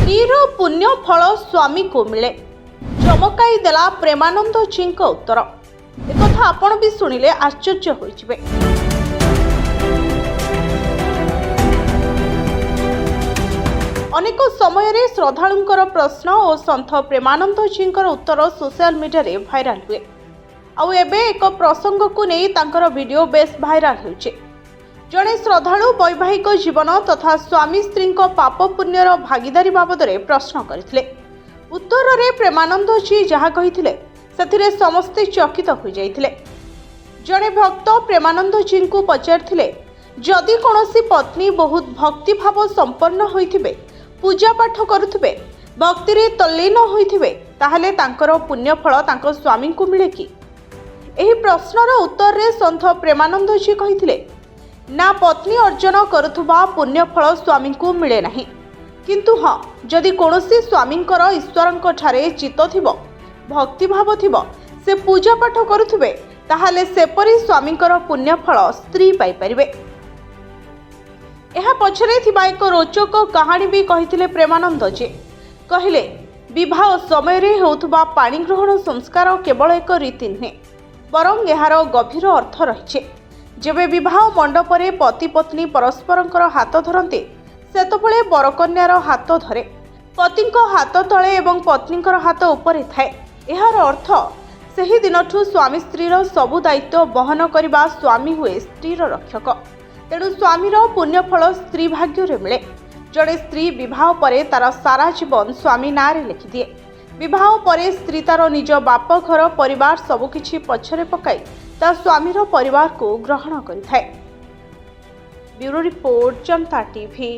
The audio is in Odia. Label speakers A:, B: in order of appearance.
A: ସ୍ତ୍ରୀର ପୁଣ୍ୟ ଫଳ ସ୍ୱାମୀକୁ ମିଳେ। ଚମକାଇ ଦେଲା ପ୍ରେମାନନ୍ଦ ଜୀଙ୍କ ଉତ୍ତର। ଏକଥା ଆପଣ ବି ଶୁଣିଲେ ଆଶ୍ଚର୍ଯ୍ୟ ହୋଇଯିବେ। ଅନେକ ସମୟରେ ଶ୍ରଦ୍ଧାଳୁଙ୍କର ପ୍ରଶ୍ନ ଓ ସନ୍ଥ ପ୍ରେମାନନ୍ଦ ଜୀଙ୍କର ଉତ୍ତର ସୋସିଆଲ ମିଡିଆରେ ଭାଇରାଲ ହୁଏ। ଆଉ ଏବେ ଏକ ପ୍ରସଙ୍ଗକୁ ନେଇ ତାଙ୍କର ଭିଡିଓ ବେଶ୍ ଭାଇରାଲ ହେଉଛି। ଜଣେ ଶ୍ରଦ୍ଧାଳୁ ବୈବାହିକ ଜୀବନ ତଥା ସ୍ୱାମୀ ସ୍ତ୍ରୀଙ୍କ ପାପ ପୁଣ୍ୟର ଭାଗିଦାରୀ ବାବଦରେ ପ୍ରଶ୍ନ କରିଥିଲେ। ଉତ୍ତରରେ ପ୍ରେମାନନ୍ଦ ଜୀ ଯାହା କହିଥିଲେ ସେଥିରେ ସମସ୍ତେ ଚକିତ ହୋଇଯାଇଥିଲେ। ଜଣେ ଭକ୍ତ ପ୍ରେମାନନ୍ଦ ଜୀଙ୍କୁ ପଚାରିଥିଲେ, ଯଦି କୌଣସି ପତ୍ନୀ ବହୁତ ଭକ୍ତିଭାବ ସମ୍ପନ୍ନ ହୋଇଥିବେ, ପୂଜାପାଠ କରୁଥିବେ, ଭକ୍ତିରେ ତଲ୍ଲୀନ ହୋଇଥିବେ, ତାହେଲେ ତାଙ୍କର ପୁଣ୍ୟଫଳ ତାଙ୍କ ସ୍ୱାମୀଙ୍କୁ ମିଳେ କି? ଏହି ପ୍ରଶ୍ନର ଉତ୍ତରରେ ସନ୍ଥ ପ୍ରେମାନନ୍ଦ ଜୀ କହିଥିଲେ, ନା, ପତ୍ନୀ ଅର୍ଜନ କରୁଥିବା ପୁଣ୍ୟଫଳ ସ୍ୱାମୀଙ୍କୁ ମିଳେ ନାହିଁ। କିନ୍ତୁ ହଁ, ଯଦି କୌଣସି ସ୍ୱାମୀଙ୍କର ଈଶ୍ୱରଙ୍କ ଠାରେ ଚିତ୍ତ ଥିବ, ଭକ୍ତିଭାବ ଥିବ, ସେ ପୂଜାପାଠ କରୁଥିବେ, ତାହେଲେ ସେପରି ସ୍ୱାମୀଙ୍କର ପୁଣ୍ୟଫଳ ସ୍ତ୍ରୀ ପାଇପାରିବେ। ଏହା ପଛରେ ଥିବା ଏକ ରୋଚକ କାହାଣୀ ବି କହିଥିଲେ ପ୍ରେମାନନ୍ଦ ଜୀ। କହିଲେ, ବିବାହ ସମୟରେ ହେଉଥିବା ପାଣି ଗ୍ରହଣ ସଂସ୍କାର କେବଳ ଏକ ରୀତି ନୁହେଁ, ବରଂ ଏହାର ଗଭୀର ଅର୍ଥ ରହିଛି। ଯେବେ ବିବାହ ମଣ୍ଡପରେ ପତି ପତ୍ନୀ ପରସ୍ପରଙ୍କର ହାତ ଧରନ୍ତି, ସେତେବେଳେ ବରକନ୍ୟାର ହାତ ଧରେ ପତିଙ୍କ ହାତ ତଳେ ଏବଂ ପତ୍ନୀଙ୍କର ହାତ ଉପରେ ଥାଏ। ଏହାର ଅର୍ଥ ସେହି ଦିନଠୁ ସ୍ୱାମୀ ସ୍ତ୍ରୀର ସବୁ ଦାୟିତ୍ୱ ବହନ କରିବା ସ୍ୱାମୀ ହୁଏ ସ୍ତ୍ରୀର ରକ୍ଷକ। ତେଣୁ ସ୍ୱାମୀର ପୁଣ୍ୟଫଳ ସ୍ତ୍ରୀ ଭାଗ୍ୟରେ ମିଳେ। ଜଣେ ସ୍ତ୍ରୀ ବିବାହ ପରେ ତାର ସାରା ଜୀବନ ସ୍ୱାମୀ ନାଁରେ ଲେଖିଦିଏ। ବିବାହ ପରେ ସ୍ତ୍ରୀ ତାର ନିଜ ବାପ ଘର ପରିବାର ସବୁକିଛି ପଛରେ ପକାଇ ତା ସ୍ୱାମୀର ପରିବାରକୁ ଗ୍ରହଣ କରିଥାଏ। ବ୍ୟୁରୋ ରିପୋର୍ଟ, जनता टीवी।